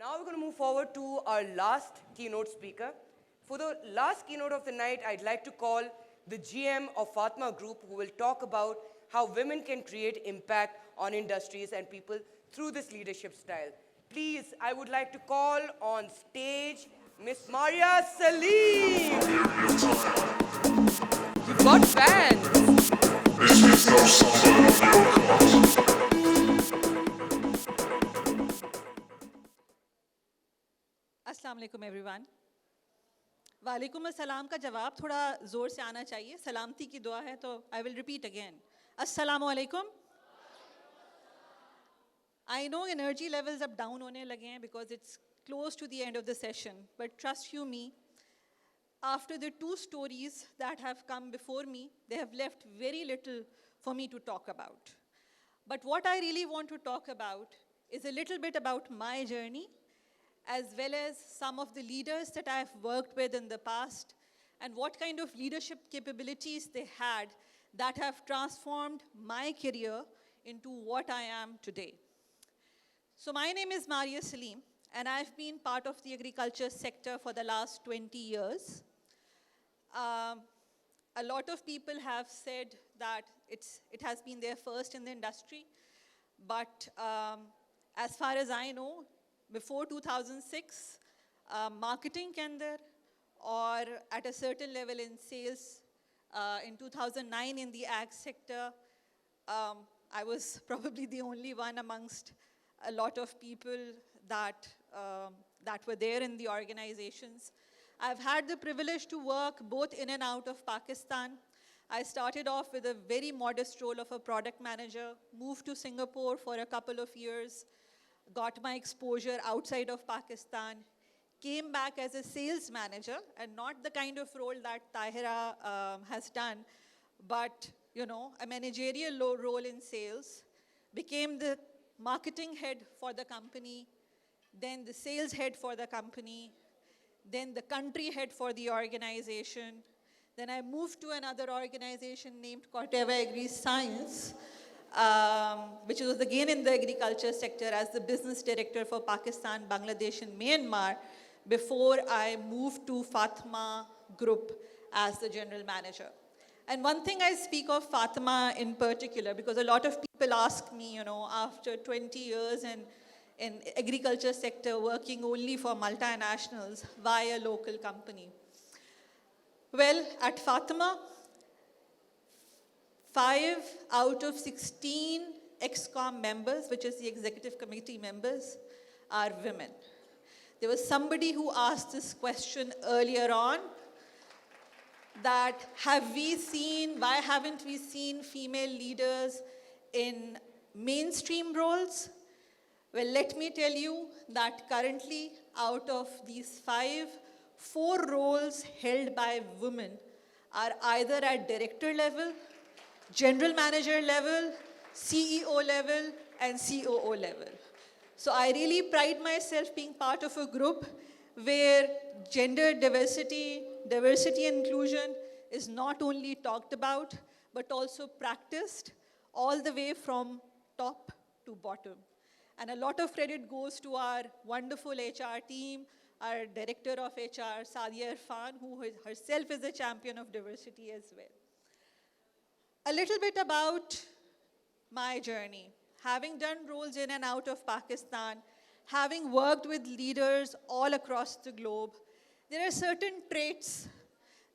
Now we're going to move forward to our last keynote speaker. For the last keynote of the night, I'd like to call the GM of Fatma Group, who will talk about how women can create impact on industries and people through this leadership style. Please, I would like to call on stage Miss Maria Saleem. You've got fans. अस्सलाम वालेकुम everyone. वालेकुम अस्सलाम का जवाब थोड़ा ज़ोर से आना चाहिए. सलामती की दुआ है तो I will repeat again. अस्सलाम वालेकुम. I know energy levels अब down होने लगे हैं because it's close to the end of the session. But trust you me, after the two stories that have come before me, they have left very little for me to talk about. But what I really want to talk about is a little bit about my journey, as well as some of the leaders that I've worked with in the past, and what kind of leadership capabilities they had that have transformed my career into what I am today. So my name is Maria Saleem, and I've been part of the agriculture sector for the last 20 years. A lot of people have said that it has been their first in the industry, but as far as I know, before 2006, marketing ke andar or at a certain level in sales, in 2009 in the ag sector, I was probably the only one amongst a lot of people that were there in the organizations. I've had the privilege to work both in and out of Pakistan. I started off with a very modest role of a product manager, moved to Singapore for a couple of years, got my exposure outside of Pakistan, came back as a sales manager, and not the kind of role that Tahira has done, but a managerial role in sales, became the marketing head for the company, then the sales head for the company, then the country head for the organization. Then I moved to another organization named Corteva Agri Science, which was again in the agriculture sector as the business director for Pakistan, Bangladesh, and Myanmar, before I moved to Fatma Group as the general manager. And one thing I speak of Fatma in particular, because a lot of people ask me, after 20 years in agriculture sector working only for multinationals, why a local company? Well, at Fatma, 5 out of 16 ExCom members, which is the executive committee members, are women. There was somebody who asked this question earlier on, that why haven't we seen female leaders in mainstream roles? Well, let me tell you that currently, out of these 5, 4 roles held by women are either at director level, general manager level, CEO level, and COO level. So I really pride myself being part of a group where gender diversity and inclusion is not only talked about, but also practiced all the way from top to bottom. And a lot of credit goes to our wonderful HR team, our director of HR, Sadia Irfan, who herself is a champion of diversity as well. A little bit about my journey. Having done roles in and out of Pakistan, having worked with leaders all across the globe, there are certain traits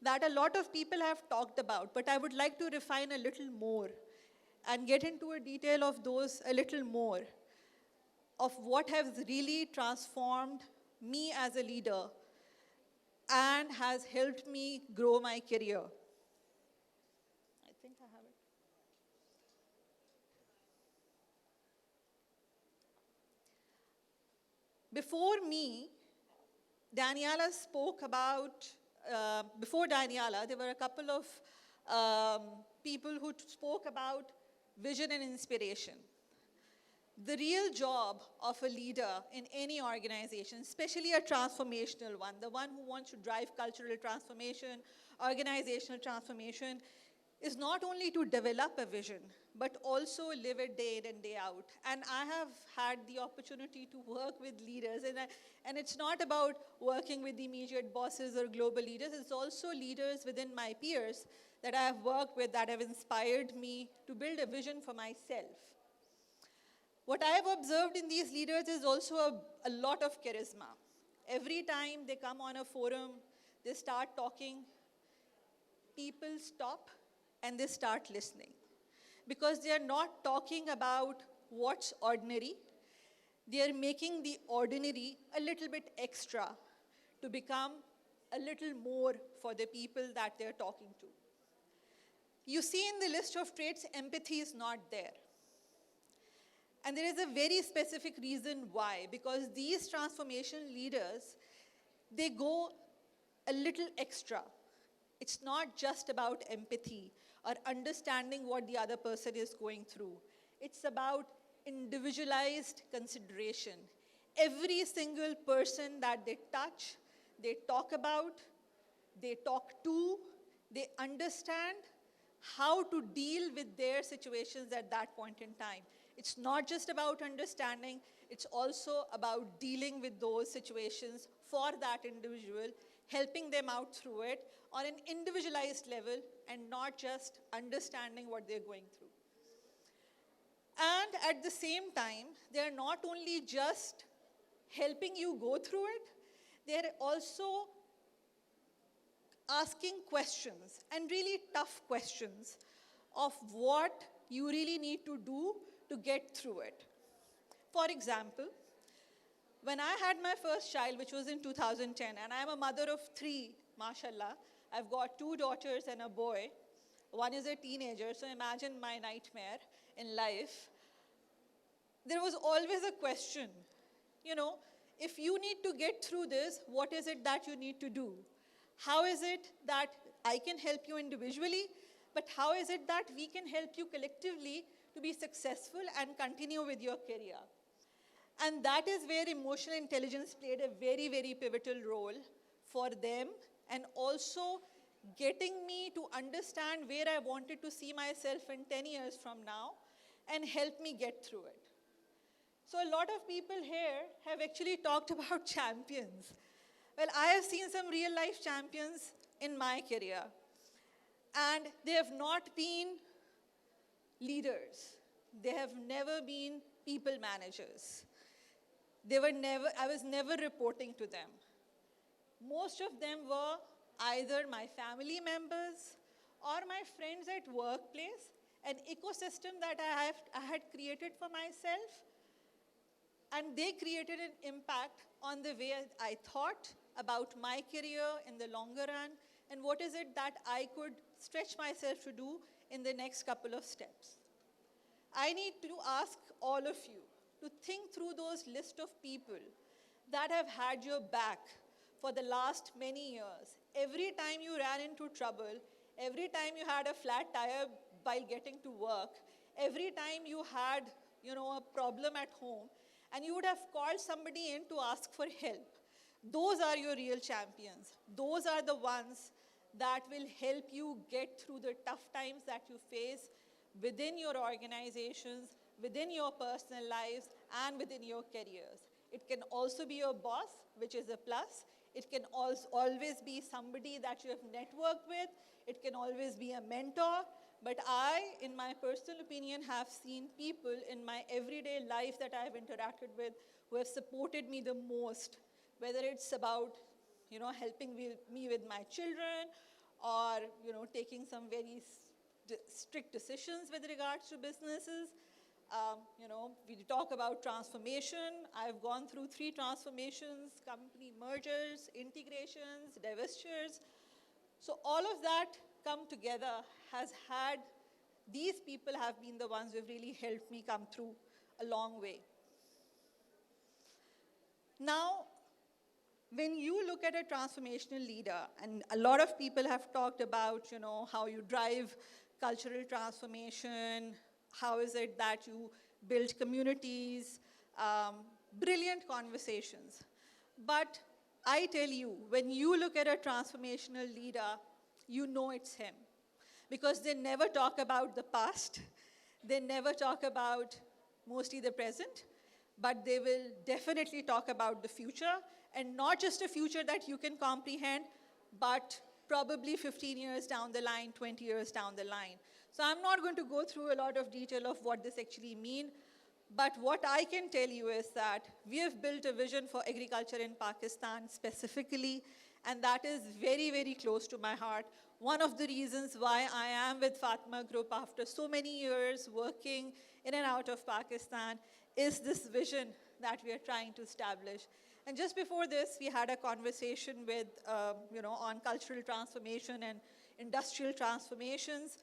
that a lot of people have talked about, but I would like to refine a little more and get into a detail of those a little more, of what has really transformed me as a leader and has helped me grow my career. I think I have it. Before me, Daniela spoke about, before Daniela, there were a couple of people who spoke about vision and inspiration. The real job of a leader in any organization, especially a transformational one, the one who wants to drive cultural transformation, organizational transformation, is not only to develop a vision, but also live it day in and day out. And I have had the opportunity to work with leaders, and it's not about working with immediate bosses or global leaders, it's also leaders within my peers that I have worked with that have inspired me to build a vision for myself. What I have observed in these leaders is also a lot of charisma. Every time they come on a forum, they start talking, people stop and they start listening. Because they are not talking about what's ordinary, they are making the ordinary a little bit extra to become a little more for the people that they're talking to. You see in the list of traits, empathy is not there. And there is a very specific reason why, because these transformation leaders, they go a little extra. It's not just about empathy or understanding what the other person is going through. It's about individualized consideration. Every single person that they touch, they talk about, they talk to, they understand how to deal with their situations at that point in time. It's not just about understanding, it's also about dealing with those situations for that individual, helping them out through it on an individualized level and not just understanding what they're going through. And at the same time, they're not only just helping you go through it, they're also asking questions, and really tough questions, of what you really need to do to get through it. For example, when I had my first child, which was in 2010, and I'm a mother of 3, mashallah, I've got 2 daughters and a boy. One is a teenager, so imagine my nightmare in life. There was always a question, if you need to get through this, what is it that you need to do? How is it that I can help you individually, but how is it that we can help you collectively to be successful and continue with your career? And that is where emotional intelligence played a very, very pivotal role for them, and also getting me to understand where I wanted to see myself in 10 years from now and help me get through it. So a lot of people here have actually talked about champions. Well, I have seen some real life champions in my career, and they have not been leaders. They have never been people managers. I was never reporting to them. Most of them were either my family members or my friends at workplace, an ecosystem that I had created for myself, and they created an impact on the way I thought about my career in the longer run, and what is it that I could stretch myself to do in the next couple of steps. I need to ask all of you to think through those list of people that have had your back for the last many years. Every time you ran into trouble, every time you had a flat tire while getting to work, every time you had a problem at home, and you would have called somebody in to ask for help. Those are your real champions. Those are the ones that will help you get through the tough times that you face within your organizations, within your personal lives, and within your careers. It can also be your boss, which is a plus. It can always be somebody that you have networked with. It can always be a mentor. But I, in my personal opinion, have seen people in my everyday life that I have interacted with who have supported me the most, whether it's about helping me with my children, or taking some very strict decisions with regards to businesses. We talk about transformation. I've gone through 3 transformations: company mergers, integrations, divestitures. So all of that come together these people have been the ones who have really helped me come through a long way. Now, when you look at a transformational leader, and a lot of people have talked about, how you drive cultural transformation, how is it that you build communities, brilliant conversations. But I tell you, when you look at a transformational leader, you know it's him. because they never talk about the past, they never talk about mostly the present, but they will definitely talk about the future, and not just a future that you can comprehend, but probably 15 years down the line, 20 years down the line. So I'm not going to go through a lot of detail of what this actually means, but what I can tell you is that we have built a vision for agriculture in Pakistan specifically, and that is very, very close to my heart. One of the reasons why I am with Fatma Group after so many years working in and out of Pakistan is this vision that we are trying to establish. And just before this, we had a conversation with, on cultural transformation and industrial transformations.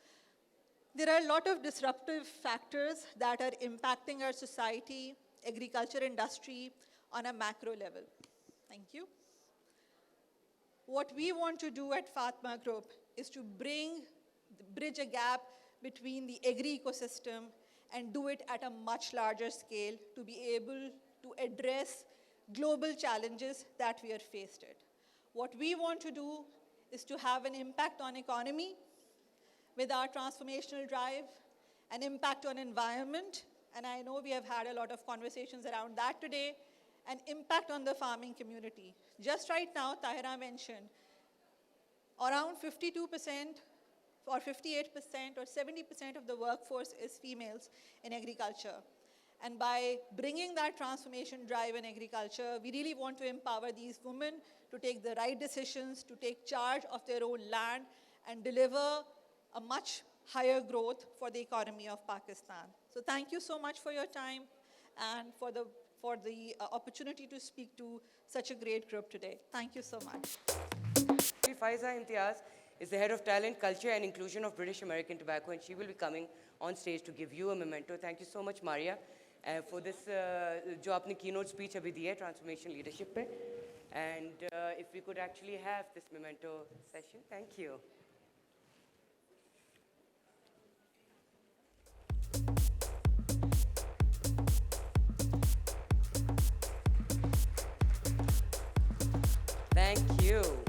There are a lot of disruptive factors that are impacting our society, agriculture industry on a macro level. Thank you. What we want to do at Fatma Group is to bridge a gap between the agri ecosystem and do it at a much larger scale to be able to address global challenges that we are faced with. What we want to do is to have an impact on economy with our transformational drive, an impact on environment, and I know we have had a lot of conversations around that today, an impact on the farming community. Just right now, Tahira mentioned, around 52% or 58% or 70% of the workforce is females in agriculture. And by bringing that transformation drive in agriculture, we really want to empower these women to take the right decisions, to take charge of their own land, and deliver a much higher growth for the economy of Pakistan. So thank you so much for your time and for the opportunity to speak to such a great group today. Thank you so much. Faiza Imtiaz is the head of talent, culture and inclusion of British American Tobacco, and she will be coming on stage to give you a memento. Thank you so much, Maria, for this जो आपने keynote speech अभी दी है transformation leadership पे. And if we could actually have this memento session, thank you. Thank you.